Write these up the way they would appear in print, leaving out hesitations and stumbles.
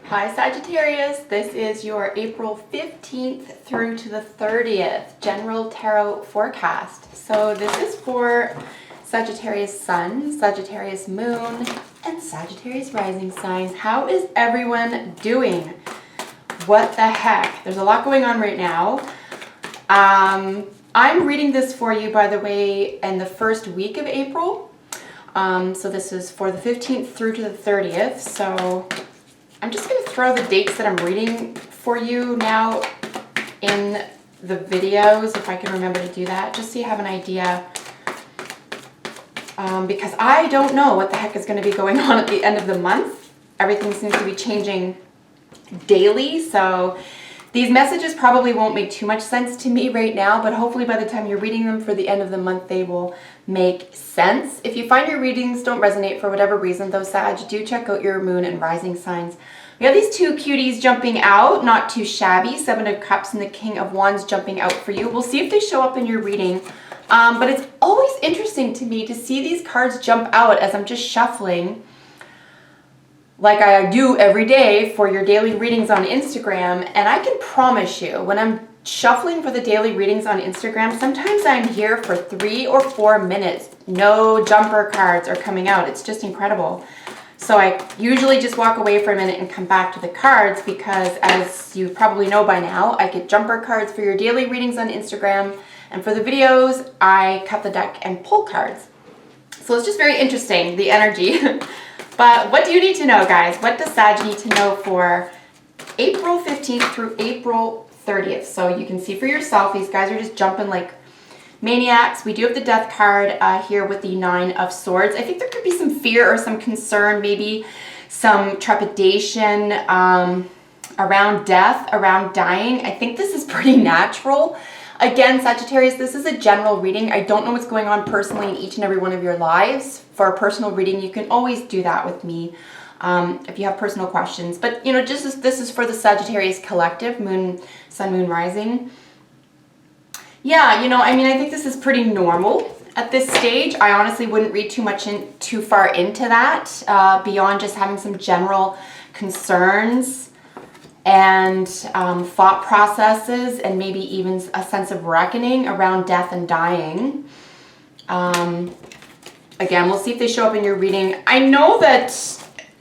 Hi Sagittarius, this is your April 15th through to the 30th general tarot forecast. So this is for Sagittarius Sun, Sagittarius Moon, and Sagittarius Rising signs. How is everyone doing? What the heck? There's a lot going on right now. I'm reading this for you, by the way, in the first week of April. So this is for the 15th through to the 30th. So I'm just going to throw the dates that I'm reading for you now in the videos, if I can remember to do that, just so you have an idea. Because I don't know what the heck is going to be going on at the end of the month. Everything seems to be changing daily, so these messages probably won't make too much sense to me right now, but hopefully by the time you're reading them for the end of the month, they will make sense. If you find your readings don't resonate for whatever reason, though, Sag, do check out your moon and rising signs. We have these two cuties jumping out, not too shabby. Seven of Cups and the King of Wands jumping out for you. We'll see if they show up in your reading. But it's always interesting to me to see these cards jump out as I'm just shuffling, like I do every day for your daily readings on Instagram. And I can promise you, when I'm shuffling for the daily readings on Instagram, sometimes I'm here for 3 or 4 minutes. No jumper cards are coming out. It's just incredible. So I usually just walk away for a minute and come back to the cards because, as you probably know by now, I get jumper cards for your daily readings on Instagram. And for the videos, I cut the deck and pull cards. So it's just very interesting, the energy. But what do you need to know, guys? What does Sag need to know for April 15th through April 30th? So you can see for yourself, these guys are just jumping like maniacs. We do have the Death card here with the Nine of Swords. I think there could be some fear or some concern, maybe some trepidation around death, around dying. I think this is pretty natural. Again, Sagittarius, this is a general reading. I don't know what's going on personally in each and every one of your lives. For a personal reading, you can always do that with me if you have personal questions. But, you know, just as this is for the Sagittarius collective, Moon, Sun, Moon, Rising. Yeah, you know, I mean, I think this is pretty normal at this stage. I honestly wouldn't read too far into that beyond just having some general concerns and thought processes, and maybe even a sense of reckoning around death and dying. Again, we'll see if they show up in your reading. I know that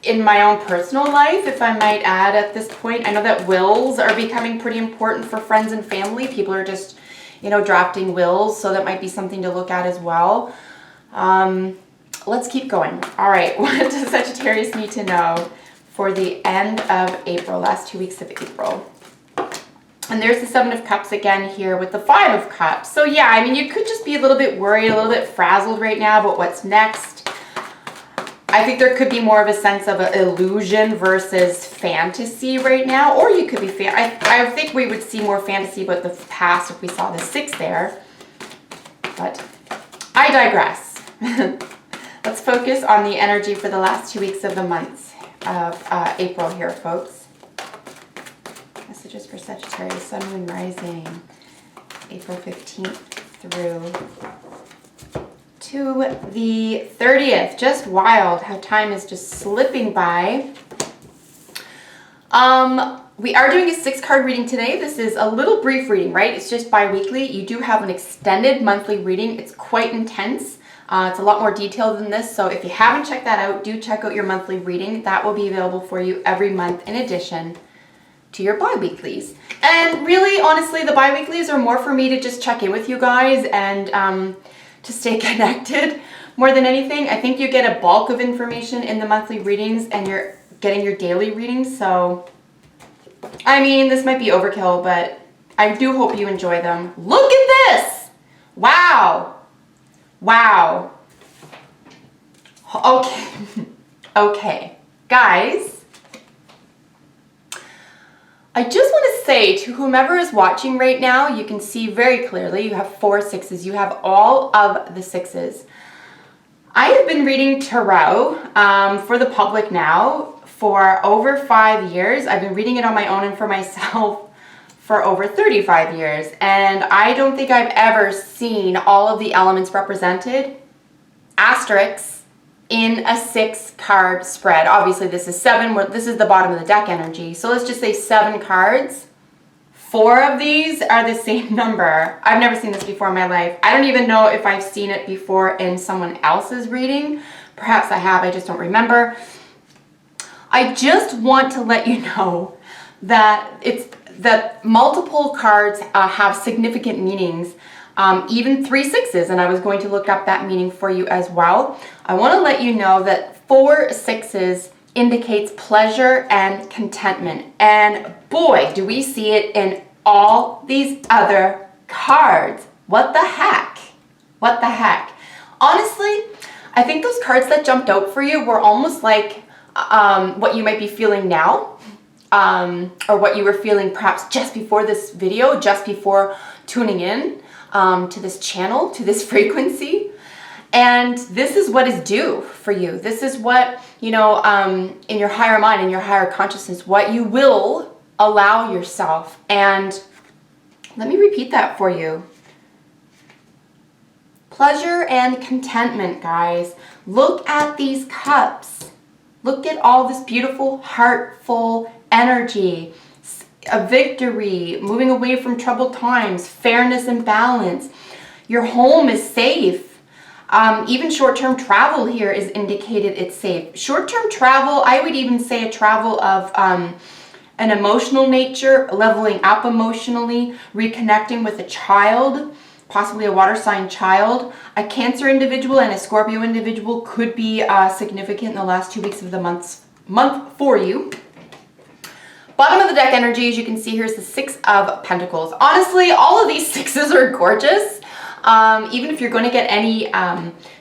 in my own personal life, if I might add at this point, I know that wills are becoming pretty important for friends and family. People are just, you know, drafting wills, so that might be something to look at as well. Let's keep going. All right, what does Sagittarius need to know for the end of April, last 2 weeks of April? And there's the Seven of Cups again here with the Five of Cups. So yeah, I mean, you could just be a little bit worried, a little bit frazzled right now about what's next. I think there could be more of a sense of illusion versus fantasy right now, or you could be I think we would see more fantasy about the past if we saw the 6 there, but I digress. Let's focus on the energy for the last 2 weeks of the month of April here, folks. Messages for Sagittarius, Sun, Moon, Rising, April 15th through to the 30th. Just wild how time is just slipping by. We are doing a 6-card reading today. This is a little brief reading, right? It's just bi-weekly. You do have an extended monthly reading. It's quite intense. It's a lot more detailed than this, so if you haven't checked that out, do check out your monthly reading. That will be available for you every month in addition to your bi-weeklies. And really, honestly, the bi-weeklies are more for me to just check in with you guys and to stay connected more than anything. I think you get a bulk of information in the monthly readings and you're getting your daily readings, so I mean, this might be overkill, but I do hope you enjoy them. Look at this! Wow! Wow. Okay. Okay. Guys, I just want to say to whomever is watching right now, you can see very clearly you have 4 6s. You have all of the 6s. I have been reading tarot for the public now for over 5 years. I've been reading it on my own and for myself for over 35 years, and I don't think I've ever seen all of the elements represented, asterisks, in a 6-card spread. Obviously this is 7, this is the bottom of the deck energy. So let's just say 7 cards. 4 of these are the same number. I've never seen this before in my life. I don't even know if I've seen it before in someone else's reading. Perhaps I have, I just don't remember. I just want to let you know that multiple cards have significant meanings. Even 3 6s, and I was going to look up that meaning for you as well. I want to let you know that 4 6s indicates pleasure and contentment. And boy, do we see it in all these other cards. What the heck? What the heck? Honestly, I think those cards that jumped out for you were almost like what you might be feeling now, or what you were feeling perhaps just before this video, just before tuning in to this channel, to this frequency. And this is what is due for you. This is what, you know, in your higher mind, in your higher consciousness, what you will allow yourself. And let me repeat that for you. Pleasure and contentment, guys. Look at these cups. Look at all this beautiful, heartful energy. A victory, moving away from troubled times, fairness and balance. Your home is safe. Even short-term travel here is indicated it's safe. Short-term travel, I would even say a travel of an emotional nature, leveling up emotionally, reconnecting with a child, possibly a water sign child. A Cancer individual and a Scorpio individual could be significant in the last 2 weeks of the month for you. Bottom of the deck energy, as you can see here, is the 6 of Pentacles. Honestly, all of these 6s are gorgeous. Even if you're going to get any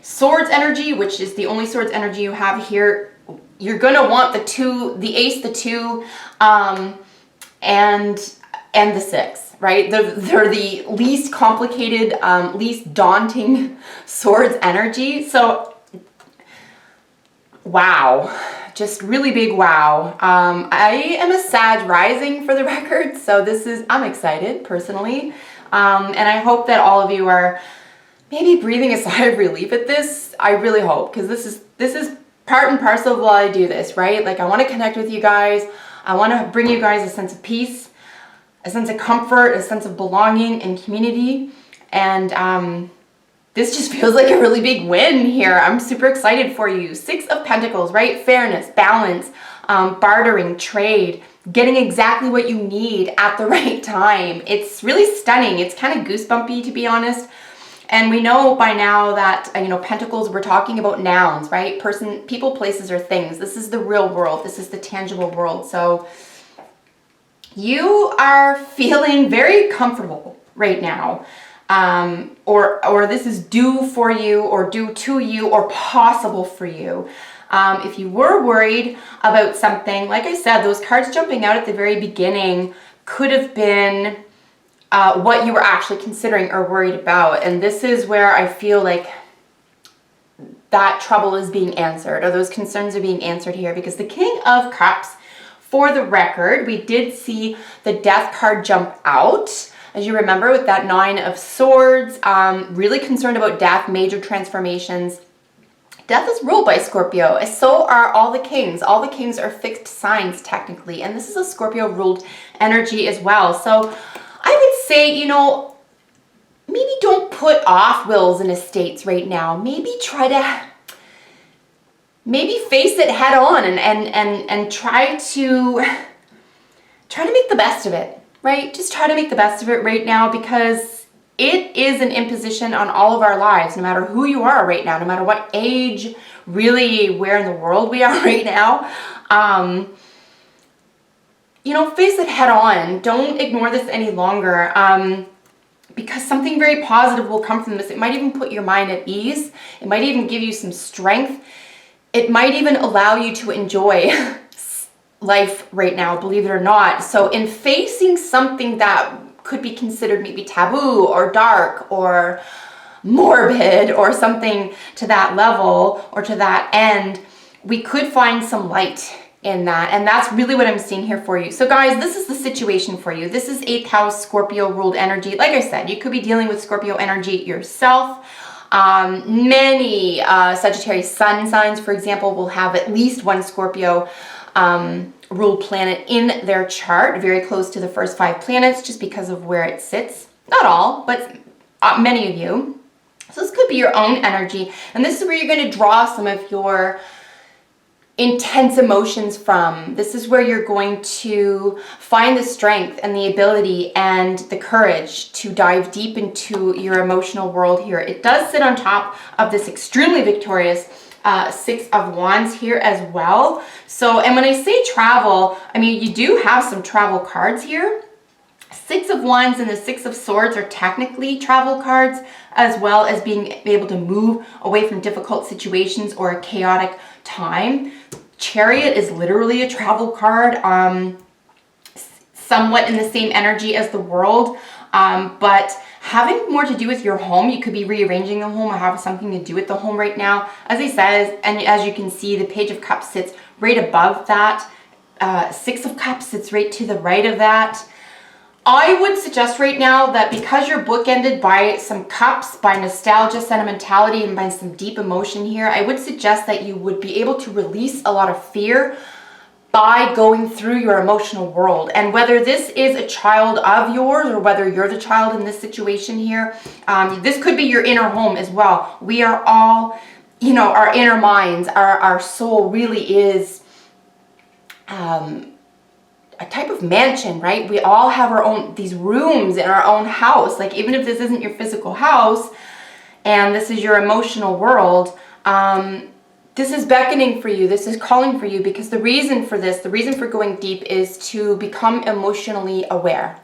swords energy, which is the only swords energy you have here, you're going to want the 2, the ace, the 2, and the 6, right? They're the least complicated, least daunting swords energy. So, wow. Just really big wow. I am a Sag rising for the record, so I'm excited personally. And I hope that all of you are maybe breathing a sigh of relief at this. I really hope, because this is part and parcel of why I do this, right? Like, I want to connect with you guys. I want to bring you guys a sense of peace, a sense of comfort, a sense of belonging and community. And this just feels like a really big win here. I'm super excited for you. 6 of Pentacles, right? Fairness, balance, bartering, trade, getting exactly what you need at the right time. It's really stunning. It's kind of goosebumpy, to be honest. And we know by now that, you know, Pentacles, we're talking about nouns, right? Person, people, places, or things. This is the real world. This is the tangible world. So you are feeling very comfortable right now. Or this is due for you, or due to you, or possible for you. If you were worried about something, like I said, those cards jumping out at the very beginning could have been what you were actually considering or worried about. And this is where I feel like that trouble is being answered, or those concerns are being answered here, because the King of Cups, for the record, we did see the Death card jump out. As you remember, with that 9 of Swords, really concerned about death, major transformations. Death is ruled by Scorpio, so are all the kings. All the kings are fixed signs, technically, and this is a Scorpio-ruled energy as well. So I would say, you know, maybe don't put off wills and estates right now. Maybe face it head on and try to make the best of it, right? Just try to make the best of it right now, because it is an imposition on all of our lives, no matter who you are right now, no matter what age, really where in the world we are right now. You know, face it head on. Don't ignore this any longer, because something very positive will come from this. It might even put your mind at ease. It might even give you some strength. It might even allow you to enjoy life right now, believe it or not. So in facing something that could be considered maybe taboo or dark or morbid or something to that level or to that end, we could find some light in that. And that's really what I'm seeing here for you. So guys, this is the situation for you. This is 8th house Scorpio ruled energy. Like I said, you could be dealing with Scorpio energy yourself. Many Sagittarius sun signs, for example, will have at least one Scorpio ruled planet in their chart, very close to the first 5 planets, just because of where it sits. Not all, but many of you. So this could be your own energy, and this is where you're going to draw some of your intense emotions from. This is where you're going to find the strength and the ability and the courage to dive deep into your emotional world here. It does sit on top of this extremely victorious 6 of Wands here as well. So, and when I say travel, I mean, you do have some travel cards here. 6 of Wands and the 6 of Swords are technically travel cards, as well as being able to move away from difficult situations or a chaotic time. Chariot is literally a travel card, somewhat in the same energy as the World, but having more to do with your home. You could be rearranging the home or have something to do with the home right now. As I said, and as you can see, the Page of Cups sits right above that. 6 of Cups sits right to the right of that. I would suggest right now that because you're bookended by some cups, by nostalgia, sentimentality, and by some deep emotion here, I would suggest that you would be able to release a lot of fear by going through your emotional world. And whether this is a child of yours or whether you're the child in this situation here, this could be your inner home as well. We are all, you know, our inner minds, our soul really is a type of mansion, right? We all have our own, these rooms in our own house. Like, even if this isn't your physical house and this is your emotional world, this is beckoning for you. This is calling for you, because the reason for this, the reason for going deep, is to become emotionally aware.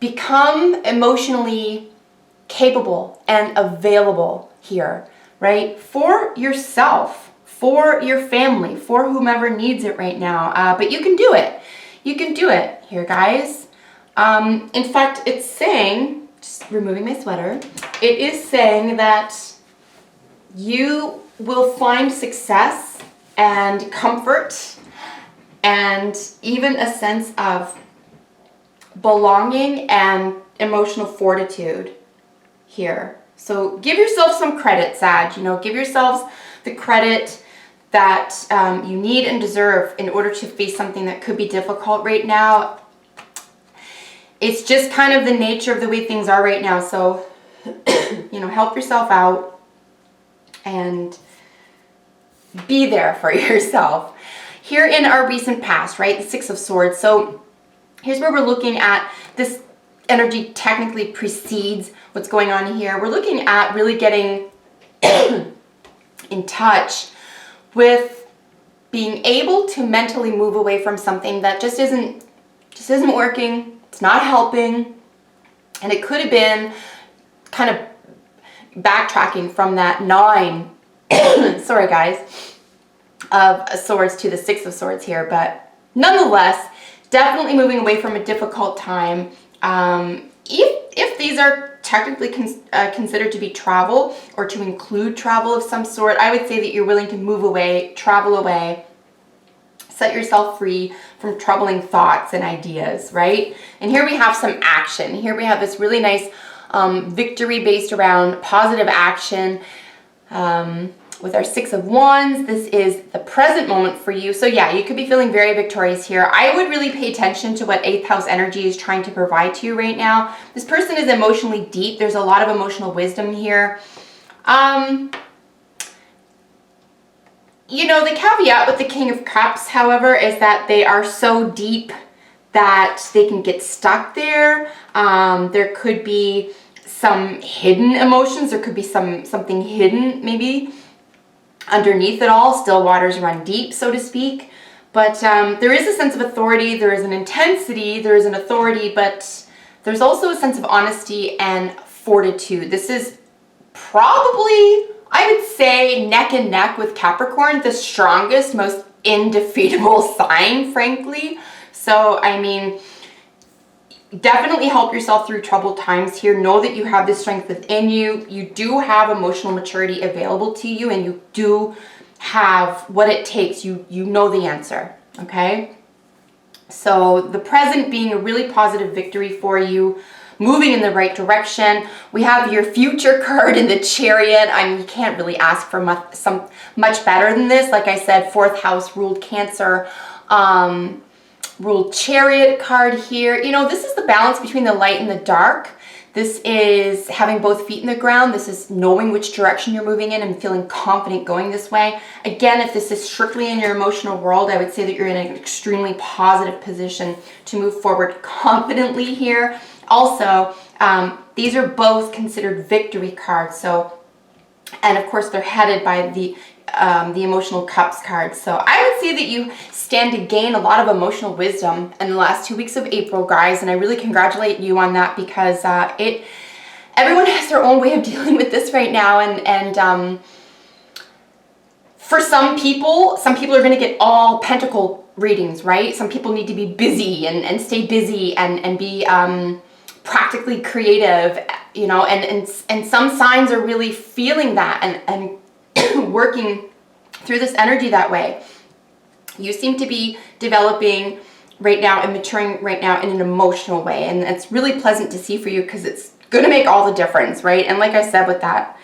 Become emotionally capable and available here, right? For yourself, for your family, for whomever needs it right now. But you can do it. You can do it here, guys. In fact, it's saying, just removing my sweater, it is saying that you will find success and comfort and even a sense of belonging and emotional fortitude here. So give yourself some credit, Sag. You know, give yourselves the credit that you need and deserve in order to face something that could be difficult right now. It's just kind of the nature of the way things are right now. So, you know, help yourself out and be there for yourself. Here in our recent past, right, the 6 of Swords. So here's where we're looking at this energy technically precedes what's going on here. We're looking at really getting in touch with being able to mentally move away from something that just isn't working. It's not helping. And it could have been kind of backtracking from that 9, sorry guys, of Swords to the 6 of Swords here. But nonetheless, definitely moving away from a difficult time. If these are technically considered to be travel or to include travel of some sort, I would say that you're willing to move away, travel away, set yourself free from troubling thoughts and ideas, right? And here we have some action. Here we have this really nice victory based around positive action. With our 6 of Wands, this is the present moment for you. So yeah, you could be feeling very victorious here. I would really pay attention to what 8th house energy is trying to provide to you right now. This person is emotionally deep. There's a lot of emotional wisdom here. You know, the caveat with the King of Cups, however, is that they are so deep that they can get stuck there. There could be some hidden emotions. There could be something hidden maybe underneath it all. Still waters run deep, so to speak. But there is a sense of authority. There is an intensity. There is an authority, but there's also a sense of honesty and fortitude. This is probably, I would say, neck and neck with Capricorn, the strongest, most indefeatable sign, frankly. So, I mean, definitely help yourself through troubled times here. Know that you have this strength within you. You do have emotional maturity available to you, and you do have what it takes. You know the answer, okay? So the present being a really positive victory for you, moving in the right direction. We have your future card in the Chariot. I mean, you can't really ask for much better than this. Like I said, 4th house ruled Cancer, ruled Chariot card here. You know, this is the balance between the light and the dark. This is having both feet in the ground. This is knowing which direction you're moving in and feeling confident going this way. Again, if this is strictly in your emotional world, I would say that you're in an extremely positive position to move forward confidently here. Also, these are both considered victory cards. So, and of course, they're headed by the emotional cups card. So I would say that you stand to gain a lot of emotional wisdom in the last 2 weeks of April, guys, and I really congratulate you on that, because everyone has their own way of dealing with this right now, and for some people are going to get all pentacle readings, right? Some people need to be busy and stay busy and be practically creative, you know, and some signs are really feeling that and working through this energy that way. You seem to be developing right now and maturing right now in an emotional way, and it's really pleasant to see for you, because it's going to make all the difference, right? And like I said, with that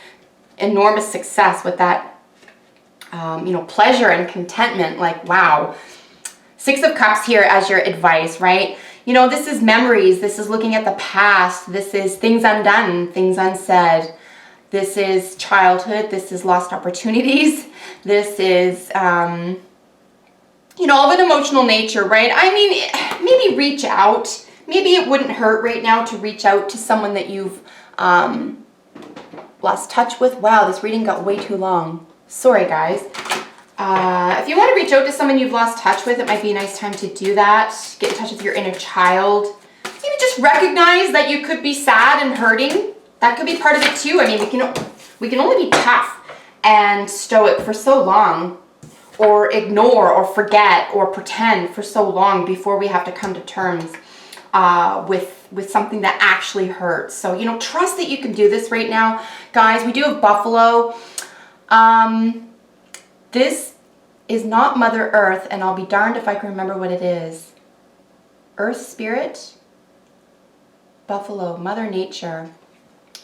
enormous success, with that you know, pleasure and contentment, like wow. 6 of Cups here as your advice, right? You know, this is memories, this is looking at the past, this is things undone, things unsaid. This is childhood, this is lost opportunities, this is, you know, of an emotional nature, right? I mean, maybe reach out. Maybe it wouldn't hurt right now to reach out to someone that you've lost touch with. Wow, this reading got way too long. Sorry, guys. If you want to reach out to someone you've lost touch with, it might be a nice time to do that. Get in touch with your inner child. Maybe just recognize that you could be sad and hurting. That could be part of it too. I mean, we can only be tough and stoic for so long, or ignore or forget or pretend for so long before we have to come to terms with something that actually hurts. So, you know, trust that you can do this right now. Guys, we do have Buffalo. This is not Mother Earth, and I'll be darned if I can remember what it is. Earth Spirit, Buffalo, Mother Nature.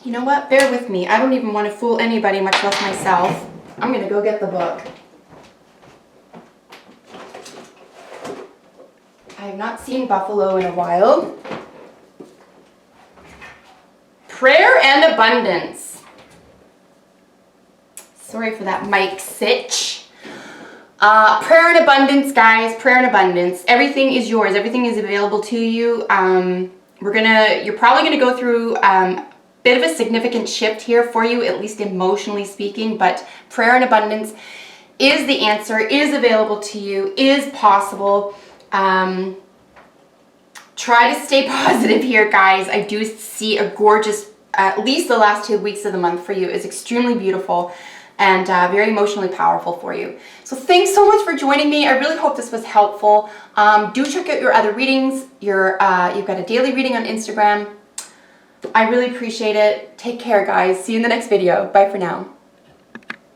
You know what? Bear with me. I don't even want to fool anybody, much less myself. I'm going to go get the book. I have not seen Buffalo in a while. Prayer and abundance. Sorry for that mic sitch. Prayer and abundance, guys. Prayer and abundance. Everything is yours. Everything is available to you. You're probably gonna go through bit of a significant shift here for you, at least emotionally speaking, but prayer and abundance is the answer, is available to you, is possible. Try to stay positive here, guys. I do see a gorgeous, at least the last 2 weeks of the month for you is extremely beautiful and very emotionally powerful for you. So thanks so much for joining me. I really hope this was helpful. Do check out your other readings. You've got a daily reading on Instagram. I really appreciate it. Take care, guys. See you in the next video. Bye for now.